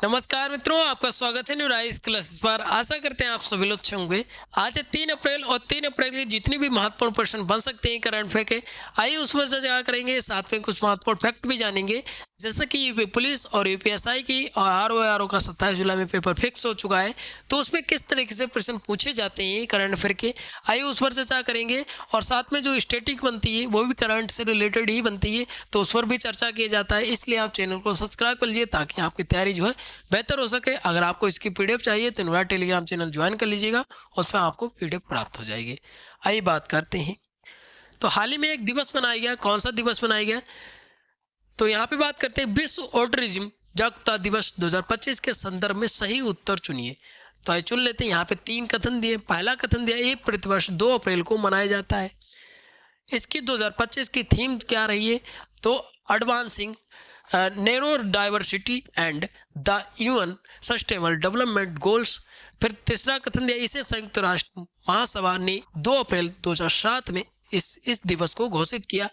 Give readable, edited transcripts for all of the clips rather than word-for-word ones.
नमस्कार मित्रों, आपका स्वागत है न्यू राइस क्लासेस पर। आशा करते हैं आप सभी लोग अच्छे होंगे। आज है 3 अप्रैल और 3 अप्रैल के जितनी भी महत्वपूर्ण प्रश्न बन सकते हैं करंट अफेयर के, आइए उस पर चर्चा करेंगे। साथ में कुछ महत्वपूर्ण फैक्ट भी जानेंगे, जैसे कि यूपी पुलिस और यूपीएसआई की और आरओआरओ का 27 जुलाई में पेपर फिक्स हो चुका है, तो उसमें किस तरीके से प्रश्न पूछे जाते हैं करंट अफेयर के, आइए उस पर चर्चा करेंगे। और साथ में जो स्टैटिक बनती है वो भी करंट से रिलेटेड ही बनती है, तो उस पर भी चर्चा किया जाता है। इसलिए आप चैनल को सब्सक्राइब कर लीजिए ताकि आपकी तैयारी जो है बेहतर हो सके। अगर आपको इसकी पीडीएफ चाहिए तो मेरा टेलीग्राम चैनल ज्वाइन कर लीजिएगा, उसमें आपको पीडीएफ प्राप्त हो जाएगी। आइए बात करते हैं। तो हाल ही में एक दिवस मनाया गया, कौन सा दिवस मनाया गया? तो यहाँ पे बात करते हैं विश्व ऑटिज्म जागरूकता दिवस 2025 के संदर्भ में सही उत्तर चुनिए। तो आइए चुन लेते हैं। यहाँ पे 3 कथन दिए। पहला कथन दिया, ये प्रतिवर्ष 2 अप्रैल को मनाया जाता है। इसकी 2025 की थीम क्या रही है? तो advancing narrow diversity and the UN sustainable development goals. फिर तीसरा कथन दिया, इसे संयुक्त राष्ट्र महासभा ने 2 अप्रैल 2007 में इस दिवस को घोषित किया।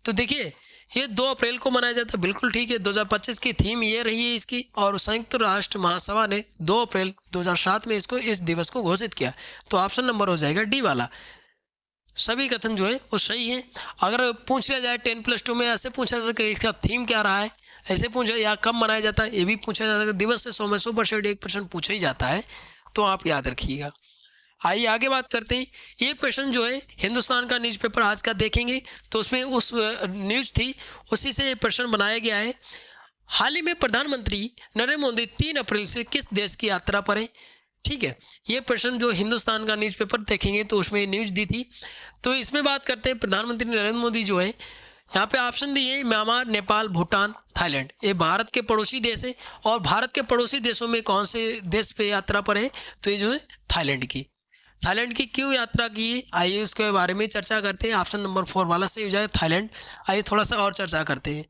तो देखिए, ये 2 अप्रैल को मनाया जाता है, बिल्कुल ठीक है। 2025 की थीम ये रही है इसकी, और संयुक्त राष्ट्र महासभा ने 2 अप्रैल 2007 में इस दिवस को घोषित किया। तो ऑप्शन नंबर हो जाएगा डी वाला। सभी कथन जो है वो सही है। अगर पूछ लिया जाए 10+2 में, ऐसे पूछा जाता है कि इसका थीम क्या रहा है, ऐसे पूछा, या कब मनाया जाता है, ये भी पूछा जाता है। दिवस से 100 में 100% 1% पूछा ही जाता है, तो आप याद रखिएगा। आइए आगे बात करते हैं। ये क्वेश्चन जो है हिंदुस्तान का न्यूज़पेपर आज का देखेंगे, तो उसमें उस न्यूज़ थी, उसी से ये प्रश्न बनाया गया है। हाल ही में प्रधानमंत्री नरेंद्र मोदी 3 अप्रैल से किस देश की यात्रा पर है? ठीक है, ये प्रश्न जो हिंदुस्तान का न्यूज़पेपर देखेंगे तो उसमें न्यूज़ दी थी। तो इसमें बात करते हैं, प्रधानमंत्री नरेंद्र मोदी जो है, यहाँ पे ऑप्शन दिए म्यांमार, नेपाल, भूटान, थाईलैंड। ये भारत के पड़ोसी देश है, और भारत के पड़ोसी देशों में कौन से देश पे यात्रा पर है? तो ये जो है थाईलैंड की। थाईलैंड की क्यों यात्रा की है, आइए उसके बारे में चर्चा करते हैं। ऑप्शन नंबर 4 वाला सही हो जाए, थाईलैंड। आइए थोड़ा सा और चर्चा करते हैं।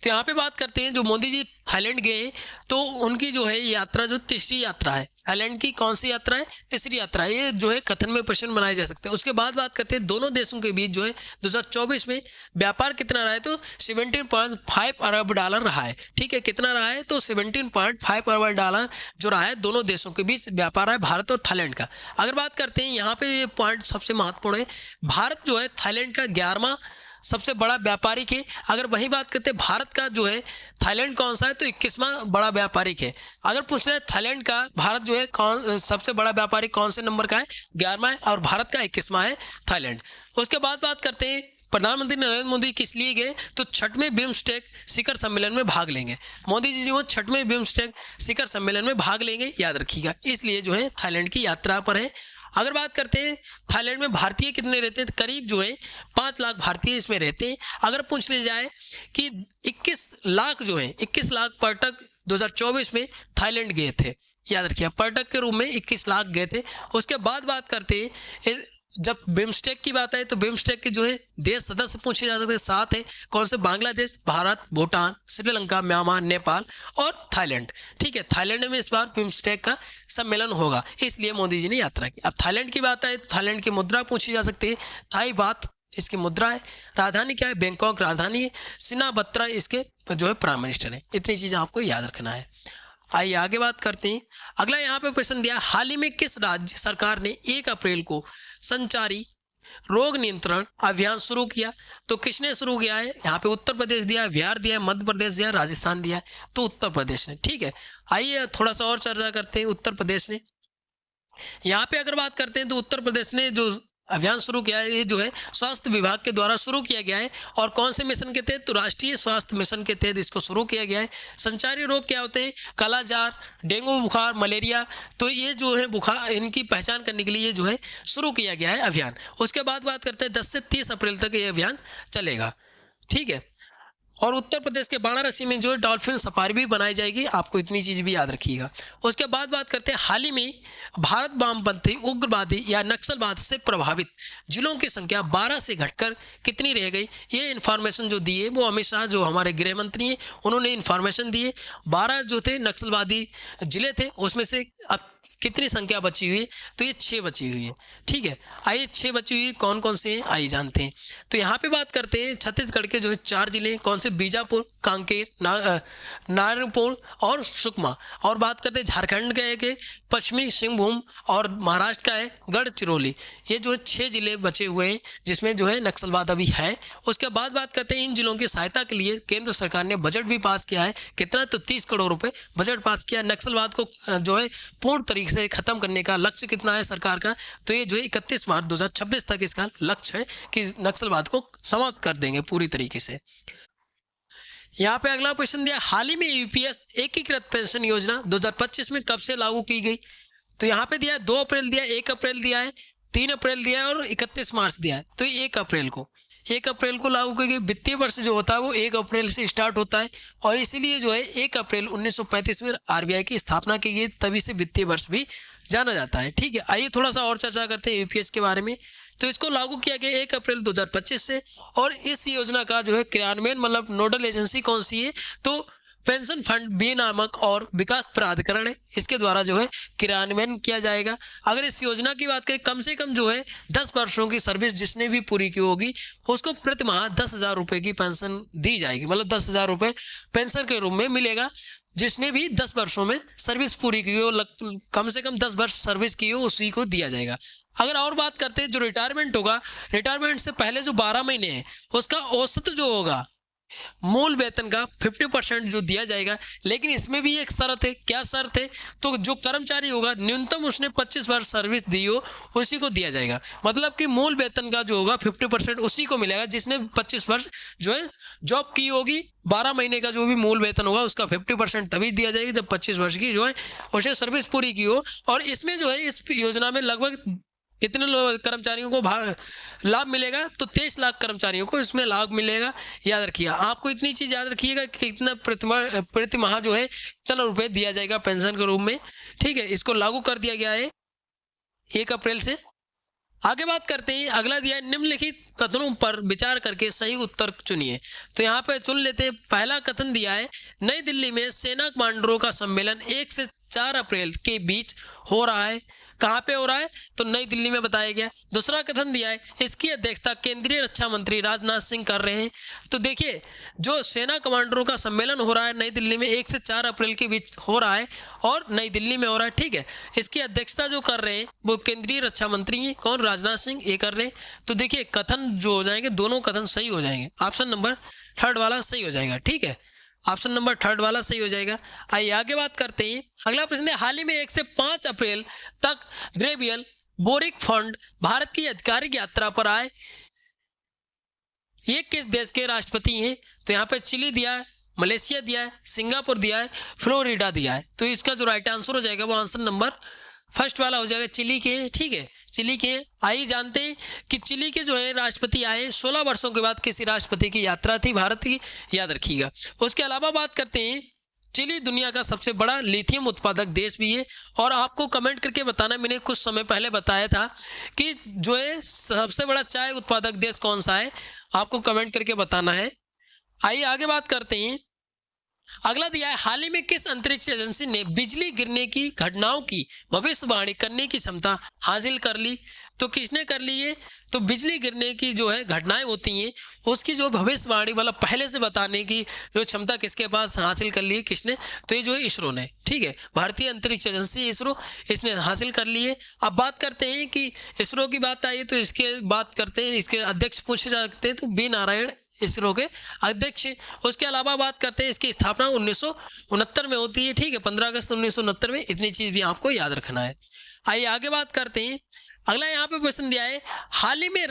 तो यहाँ पे बात करते हैं, जो मोदी जी थाईलैंड गए, तो उनकी जो है यात्रा जो तीसरी यात्रा है। थाईलैंड की कौन सी यात्रा है? तीसरी यात्रा है। ये जो है कथन में प्रश्न बनाए जा सकते हैं। उसके बाद बात करते हैं दोनों देशों के बीच जो है 2024 में व्यापार कितना रहा है? तो 17.5 अरब डॉलर रहा है। ठीक है, कितना रहा है? तो 17.5 अरब डॉलर जो रहा है, दोनों देशों के बीच व्यापार है, भारत और थाईलैंड का। अगर बात करते हैं, यहाँ पे ये पॉइंट सबसे महत्वपूर्ण है। भारत जो है थाईलैंड का 11वां सबसे बड़ा व्यापारिक है। अगर वही बात करते हैं भारत का जो है, थाईलैंड कौन सा है? तो 21वां बड़ा व्यापारिक है। अगर पूछ रहे हैं थाईलैंड का, भारत जो है कौन सबसे बड़ा व्यापारिक कौन से नंबर का है? 11वां है, और भारत का 21वां है थाईलैंड। उसके बाद बात करते हैं, प्रधानमंत्री नरेंद्र मोदी किस लिए गए? तो 6वें बिम्स्टेक शिखर सम्मेलन में भाग लेंगे। मोदी जी जो है 6वें बिम्स्टेक शिखर सम्मेलन में भाग लेंगे, याद रखिएगा। इसलिए जो है थाईलैंड की यात्रा पर है। अगर बात करते हैं थाईलैंड में भारतीय कितने रहते हैं, तो करीब जो है 5 लाख भारतीय इसमें रहते हैं। अगर पूछ लिया जाए कि 21 लाख जो है, 21 लाख पर्यटक 2024 में थाईलैंड गए थे, याद रखिए, पर्यटक के रूप में 21 लाख गए थे। उसके बाद बात करते हैं, जब बिम्स्टेक की बात है, तो बिम्स्टेक के जो है देश सदस्य पूछे जा सकते हैं, 7 है। कौन से? बांग्लादेश, भारत, भूटान, श्रीलंका, म्यांमार, नेपाल और थाईलैंड। ठीक है, थाईलैंड में इस बार बिम्स्टेक का सम्मेलन होगा, इसलिए मोदी जी ने यात्रा की। अब थाईलैंड की बात है, तो थाईलैंड की मुद्रा पूछी जा सकती है। थाई बात इसकी मुद्रा है। राजधानी क्या है? बैंकॉक राजधानी है। सिना बत्रा इसके जो है प्राइम मिनिस्टर है। इतनी चीज़ें आपको याद रखना है। आइए आगे बात करते हैं। अगला यहाँ पे प्रश्न दिया, हाल ही में किस राज्य सरकार ने 1 अप्रैल को संचारी रोग नियंत्रण अभियान शुरू किया? तो किसने शुरू किया है? यहाँ पे उत्तर प्रदेश दिया है, बिहार दिया है, मध्य प्रदेश दिया है, राजस्थान दिया है। तो उत्तर प्रदेश ने। ठीक है, आइए थोड़ा सा और चर्चा करते हैं। उत्तर प्रदेश ने, यहाँ पे अगर बात करते हैं, तो उत्तर प्रदेश ने जो अभियान शुरू किया है, ये जो है स्वास्थ्य विभाग के द्वारा शुरू किया गया है। और कौन से मिशन के तहत? तो राष्ट्रीय स्वास्थ्य मिशन के तहत इसको शुरू किया गया है। संचारी रोग क्या होते हैं? कालाजार, डेंगू बुखार, मलेरिया। तो ये जो है बुखार, इनकी पहचान करने के लिए ये जो है शुरू किया गया है अभियान। उसके बाद बात करते हैं 10 से 30 अप्रैल तक ये अभियान चलेगा। ठीक है, और उत्तर प्रदेश के वाराणसी में जो है डॉल्फिन सफारी भी बनाई जाएगी। आपको इतनी चीज़ भी याद रखिएगा। उसके बाद बात करते हैं, हाल ही में भारत वामपंथी उग्रवादी या नक्सलवाद से प्रभावित जिलों की संख्या 12 से घटकर कितनी रह गई? ये इन्फॉर्मेशन जो दी है वो अमित शाह जो हमारे गृह मंत्री हैं, उन्होंने इन्फॉर्मेशन दी है। 12 जो थे नक्सलवादी जिले थे, उसमें से अब कितनी संख्या बची हुई है, तो ये 6 बची हुई है। ठीक है, आइए 6 बची हुई कौन कौन से हैं आइए जानते हैं। तो यहाँ पे बात करते हैं छत्तीसगढ़ के जो है 4 जिले कौन से, बीजापुर, कांकेर, नारायणपुर और सुकमा। और बात करते हैं झारखंड का है कि पश्चिमी सिंहभूम और महाराष्ट्र का है गढ़चिरौली। ये जो है 6 जिले बचे हुए हैं जिसमें जो है नक्सलवाद अभी है। उसके बाद बात करते हैं इन जिलों की सहायता के लिए केंद्र सरकार ने बजट भी पास किया है। कितना, तो 30 करोड़ रुपए बजट पास किया। नक्सलवाद को जो है पूर्ण तरीके से खत्म करने का लक्ष्य कितना है सरकार का, तो ये जो है 31 मार्च 2026 तक इसका लक्ष्य है कि नक्सलवाद को समाप्त कर देंगे पूरी तरीके से। यहाँ पे अगला क्वेश्चन दिया, हाल ही में यूपीएस एकीकृत पेंशन योजना 2025 में कब से लागू की गई। तो यहाँ पे दिया है 2 अप्रैल दिया है, 1 अप्रैल दिया है, 3 अप्रैल दिया है और 31 मार्च दिया है। तो 1 अप्रैल को लागू की गई। वित्तीय वर्ष जो होता है वो 1 अप्रैल से स्टार्ट होता है और इसीलिए जो है 1 अप्रैल 1935 में आरबीआई की स्थापना की गई, तभी से वित्तीय वर्ष भी जाना जाता है। ठीक है, आइए थोड़ा सा और चर्चा करते हैं यूपीएस के बारे में। तो इसको लागू किया गया 1 अप्रैल 2025 से और इस योजना का जो है क्रियान्वयन मतलब नोडल एजेंसी कौन सी है, तो पेंशन फंड विनियामक और विकास प्राधिकरण है, इसके द्वारा जो है क्रियान्वयन किया जाएगा। अगर इस योजना की बात करें, कम से कम जो है 10 वर्षों की सर्विस जिसने भी पूरी की होगी उसको प्रति माह 10,000 रुपये की पेंशन दी जाएगी, मतलब 10,000 रुपये पेंशन के रूप में मिलेगा जिसने भी 10 वर्षों में सर्विस पूरी की हो, कम से कम 10 वर्ष सर्विस की हो, उसी को दिया जाएगा। अगर और बात करते हैं जो रिटायरमेंट होगा, रिटायरमेंट से पहले जो 12 महीने हैं उसका औसत जो होगा मूल वेतन का 50% जो दिया जाएगा। लेकिन इसमें भी एक शर्त है, क्या शर्त है, तो जो कर्मचारी होगा न्यूनतम उसने 25 वर्ष सर्विस दी हो उसी को दिया जाएगा। मतलब कि मूल वेतन का जो होगा 50% उसी को मिलेगा जिसने 25 वर्ष जो है जॉब की होगी। 12 महीने का जो भी मूल वेतन होगा उसका 50% तभी दिया जाएगा जब 25 वर्ष की जो है उसने सर्विस पूरी की हो। और इसमें जो है इस योजना में लगभग कितने कर्मचारियों को लाभ मिलेगा, तो 23 लाख कर्मचारियों को इसमें लाभ मिलेगा। याद रखिएगा, आपको इतनी चीज़ याद रखिएगा कि कितना प्रति माह जो है कितना रुपये दिया जाएगा पेंशन के रूप में। ठीक है, इसको लागू कर दिया गया है 1 अप्रैल से। आगे बात करते हैं, अगला दिया है निम्नलिखित कथनों पर विचार करके सही उत्तर चुनिए। तो यहाँ पे चुन लेते हैं। पहला कथन दिया है, नई दिल्ली में सेना कमांडरों का सम्मेलन 1 से 4 अप्रैल के बीच हो रहा है। कहाँ पे हो रहा है, तो नई दिल्ली में बताया गया। दूसरा कथन दिया है, इसकी अध्यक्षता केंद्रीय रक्षा मंत्री राजनाथ सिंह कर रहे हैं। तो देखिए, जो सेना कमांडरों का सम्मेलन हो रहा है नई दिल्ली में 1 से 4 अप्रैल के बीच हो रहा है और नई दिल्ली में हो रहा है। ठीक है, इसकी अध्यक्षता जो कर रहे हैं वो केंद्रीय रक्षा मंत्री हैं, कौन, राजनाथ सिंह, ये कर रहे हैं। तो देखिए कथन जो हो जाएंगे, दोनों कथन सही हो जाएंगे। ऑप्शन नंबर 3 वाला सही हो जाएगा। ठीक है, ऑप्शन नंबर 3 वाला सही हो जाएगा। आइए आगे बात करते हैं। अगला प्रश्न है, हाल ही में 1 से 5 अप्रैल तक ग्रेवियल बोरिक फंड भारत की आधिकारिक यात्रा पर आए, ये किस देश के राष्ट्रपति हैं। तो यहाँ पे चिली दिया है, मलेशिया दिया है, सिंगापुर दिया है, फ्लोरिडा दिया है। तो इसका जो राइट आंसर हो जाएगा वो आंसर नंबर 1 वाला हो जाएगा, चिली के। ठीक है, चिली के। आइए जानते हैं कि चिली के जो है राष्ट्रपति आए 16 वर्षों के बाद किसी राष्ट्रपति की यात्रा थी भारत की, याद रखिएगा। उसके अलावा बात करते हैं, चिली दुनिया का सबसे बड़ा लिथियम उत्पादक देश भी है। और आपको कमेंट करके बताना, मैंने कुछ समय पहले बताया था कि जो है सबसे बड़ा चाय उत्पादक देश कौन सा है, आपको कमेंट करके बताना है। आइए आगे बात करते हैं। अगला दिया है, हाल ही में किस अंतरिक्ष एजेंसी ने बिजली गिरने की घटनाओं की भविष्यवाणी करने की क्षमता हासिल कर ली। तो किसने कर ली है, तो बिजली गिरने की जो है घटनाएं होती हैं उसकी जो भविष्यवाणी मतलब पहले से बताने की जो क्षमता किसके पास हासिल कर ली है, किसने, तो ये जो है इसरो ने। ठीक है, भारतीय अंतरिक्ष एजेंसी इसरो, इसने हासिल कर ली है। अब बात करते हैं कि इसरो की बात आई तो इसके बात करते हैं, इसके अध्यक्ष पूछे जाते हैं तो बी नारायण इसरो के अध्यक्ष। उसके अलावा बात करते हैं, इसकी स्थापना 1969 में होती है। ठीक है, 15 अगस्त 1969 में। इतनी चीज भी आपको याद रखना है। आइए आगे बात करते हैं। अगला यहाँ पे प्रश्न दिया है, हाल ही में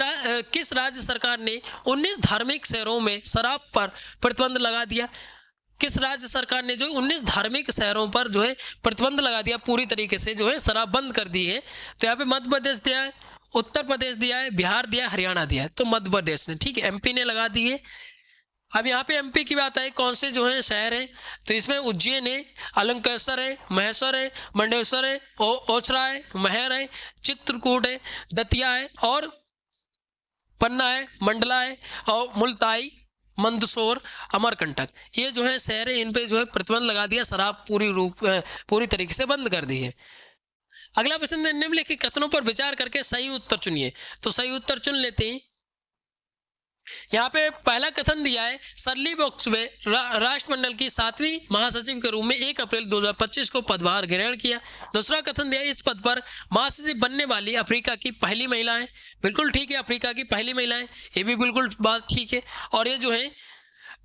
किस राज्य सरकार ने 19 धार्मिक शहरों में शराब पर प्रतिबंध लगा दिया। किस राज्य सरकार ने जो 19 धार्मिक शहरों पर जो है प्रतिबंध लगा दिया, पूरी तरीके से जो है शराब बंद कर दी है। तो यहाँ पे मध्य प्रदेश दिया है, उत्तर प्रदेश दिया है, बिहार दिया है, हरियाणा दिया है। तो मध्य प्रदेश ने, ठीक है, एमपी ने लगा दी है। अब यहाँ पे एमपी की बात आई, कौन से जो है शहर है, तो इसमें उज्जैन है, अलंकेश्वर है, महेश्वर है, मंडेश्वर है, ओछरा है, महर है, चित्रकूट है, दतिया है और पन्ना है, मंडला है और मुल्ताई, मंदसौर, अमरकंटक, ये जो है शहर है, इन पे जो है प्रतिबंध लगा दिया, शराब पूरी तरीके से बंद कर दी है। अगला प्रश्न है, निम्नलिखित कथनों पर विचार करके सही उत्तर चुनिए। तो सही उत्तर चुन लेते हैं। यहाँ पे पहला कथन दिया है, शर्ली बॉक्सवे राष्ट्रमंडल की 7वीं महासचिव के रूप में 1 अप्रैल 2025 को पदभार ग्रहण किया। दूसरा कथन दिया है, इस पद पर महासचिव बनने वाली अफ्रीका की पहली महिला है। बिल्कुल ठीक है, अफ्रीका की पहली महिला है, ये भी बिल्कुल बात ठीक है। और ये जो है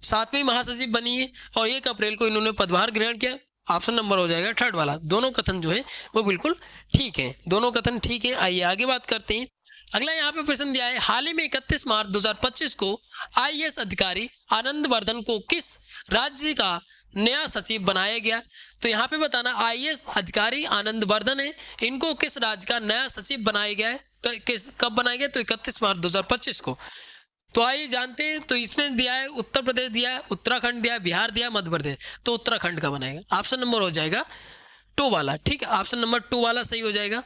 7वीं महासचिव बनी है और 1 अप्रैल को इन्होंने पदभार ग्रहण किया। ऑप्शन नंबर हो जाएगा थर्ड वाला। दोनों कथन जो है वो बिल्कुल ठीक है, दोनों कथन ठीक है। आइए आगे बात करते हैं। अगला यहाँ पे प्रश्न दिया है, हाल ही में 31 मार्च 2025 को आईएएस अधिकारी आनंद वर्धन को किस राज्य का नया सचिव बनाया गया। तो यहाँ पे बताना, आईएएस अधिकारी आनंद वर्धन है, इनको किस राज्य का नया सचिव बनाया गया है। तो कब बनाया गया, तो 31 मार्च 2025 को। तो आइए जानते हैं। तो इसमें दिया है उत्तर प्रदेश दिया है, उत्तराखंड दिया है, बिहार दिया है, मध्य प्रदेश। तो उत्तराखंड का बनाएगा। ऑप्शन नंबर हो जाएगा 2 वाला। ठीक है, ऑप्शन नंबर 2 वाला सही हो जाएगा।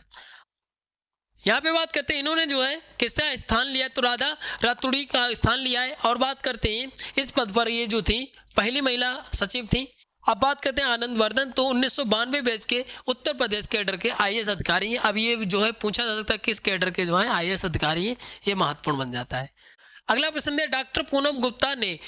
यहाँ पे बात करते हैं, इन्होंने जो है किसका स्थान लिया, तो राधा रातुड़ी का स्थान लिया है। और बात करते हैं इस पद पर ये जो थी पहली महिला सचिव थी। अब बात करते हैं आनंद वर्धन, तो 1992 बैच के उत्तर प्रदेश कैडर के आईएएस अधिकारी हैं। अब ये जो है पूछा जा सकता है किस कैडर के जो है आईएएस अधिकारी हैं, ये महत्वपूर्ण बन जाता है। अगला प्रश्न है, डॉक्टर पूनम गुप्ता ने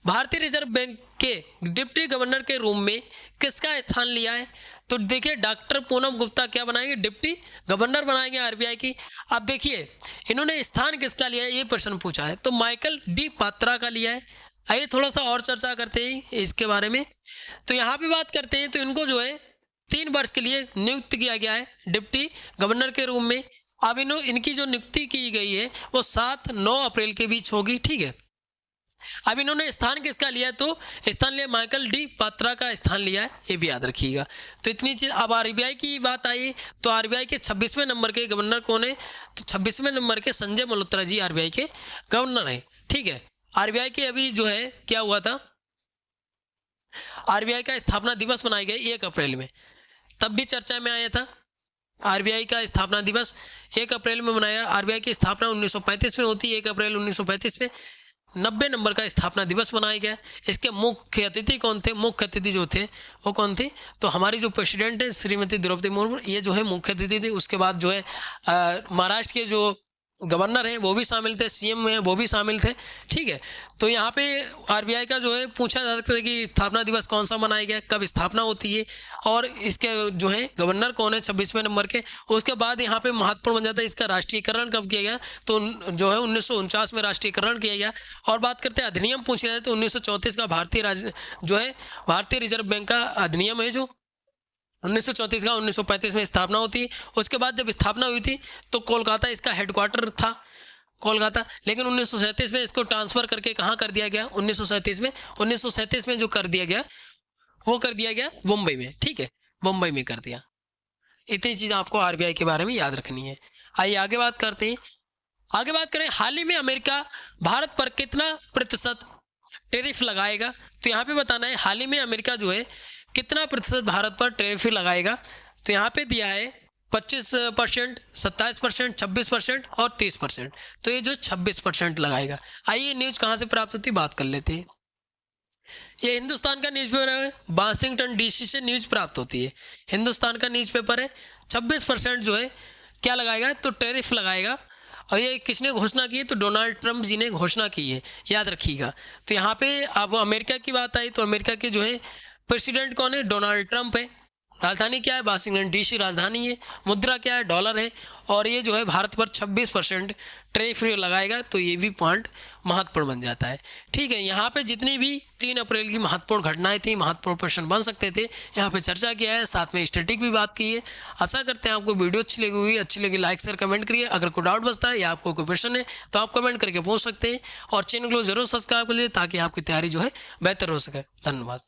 भारतीय रिजर्व बैंक के डिप्टी गवर्नर के रूप में किसका स्थान लिया है। तो देखिए, डॉक्टर पूनम गुप्ता क्या बनाएंगे, डिप्टी गवर्नर बनाएंगे आरबीआई की। अब देखिए इन्होंने स्थान किसका लिया है, ये प्रश्न पूछा है। तो माइकल डी पात्रा का लिया है। आइए थोड़ा सा और चर्चा करते हैं इसके बारे में। तो यहाँ पे बात करते हैं, तो इनको जो है 3 वर्ष के लिए नियुक्त किया गया है डिप्टी गवर्नर के रूप में। अब इनकी जो नियुक्ति की गई है वो 7-9 अप्रैल के बीच होगी। ठीक है, अब इन्होंने स्थान किसका लिया है, तो स्थान लिया माइकल डी पात्रा का स्थान लिया है, ये भी याद रखिएगा। तो इतनी चीज। अब आरबीआई की बात आई, तो आरबीआई के 26वें नंबर के गवर्नर कौन है, तो 26वें नंबर के संजय मल्होत्रा जी आरबीआई के गवर्नर है। ठीक है, आरबीआई के अभी जो है क्या हुआ था, आरबीआई का स्थापना दिवस मनाया गया 1 अप्रैल में, तब भी चर्चा में आया था। आरबीआई का स्थापना दिवस 1 अप्रैल में मनाया। आरबीआई की स्थापना 1935 में होती है, 1 अप्रैल 1935 में। 90 नंबर का स्थापना दिवस मनाया गया। इसके मुख्य अतिथि कौन थे, मुख्य अतिथि जो थे वो कौन थे, तो हमारी जो प्रेसिडेंट है श्रीमती द्रौपदी मुर्मू, ये जो है मुख्य अतिथि थी। उसके बाद जो है महाराष्ट्र के जो गवर्नर हैं वो भी शामिल थे, सीएम हैं वो भी शामिल थे। ठीक है, तो यहाँ पे आरबीआई का जो है पूछा जा सकता है कि स्थापना दिवस कौन सा मनाया गया, कब स्थापना होती है, और इसके जो है गवर्नर कौन है 26वें नंबर के। उसके बाद यहाँ पे महत्वपूर्ण बन जाता है इसका राष्ट्रीयकरण कब किया गया, तो जो है 1949 में राष्ट्रीयकरण किया गया। और बात करते हैं अधिनियम पूछा जाए, तो 1934 का भारतीय रिजर्व बैंक का अधिनियम है जो 1934 का 1935 में स्थापना होती है। उसके बाद जब स्थापना हुई थी तो कोलकाता इसका हेडक्वार्टर था, कोलकाता। लेकिन 1937 में इसको ट्रांसफर करके कहाँ कर दिया गया, 1937 में जो कर दिया गया वो कर दिया गया मुंबई में। ठीक है, मुंबई में कर दिया। इतनी चीज़ आपको आरबीआई के बारे में याद रखनी है। आइए आगे बात करते हैं। आगे बात करें, हाल ही में अमेरिका भारत पर कितना प्रतिशत टैरिफ लगाएगा। तो यहाँ पे बताना है हाल ही में अमेरिका जो है कितना प्रतिशत भारत पर टैरिफ लगाएगा। तो यहाँ पे दिया है 25%, 27%, 26% और 30%। तो ये जो 26% लगाएगा। आइए न्यूज़ कहाँ से प्राप्त होती है बात कर लेते हैं। ये हिंदुस्तान का न्यूज़पेपर है, वाशिंगटन डीसी से न्यूज़ प्राप्त होती है। हिंदुस्तान का न्यूज़पेपर है। 26% जो है क्या लगाएगा, तो टैरिफ लगाएगा। और ये किसने घोषणा की है, तो डोनाल्ड ट्रंप जी ने घोषणा की है, याद रखिएगा। तो यहाँ पे अब अमेरिका की बात आई, तो अमेरिका के जो है प्रेसिडेंट कौन है, डोनाल्ड ट्रंप है। राजधानी क्या है, वाशिंगटन डीसी राजधानी है। मुद्रा क्या है, डॉलर है। और ये जो है भारत पर 26% टैरिफ लगाएगा। तो ये भी पॉइंट महत्वपूर्ण बन जाता है। ठीक है, यहाँ पे जितनी भी 3 अप्रैल की महत्वपूर्ण घटनाएं थी, महत्वपूर्ण प्रश्न बन सकते थे, यहाँ पे चर्चा किया है, साथ में स्टैटिक भी बात की है। आशा करते हैं आपको वीडियो अच्छी लगी लाइक शेयर कमेंट करिए। अगर कोई डाउट बचता है या आपको कोई प्रश्न है तो आप कमेंट करके पूछ सकते हैं। और चैनल को जरूर सब्सक्राइब कर लीजिए ताकि आपकी तैयारी जो है बेहतर हो सके। धन्यवाद।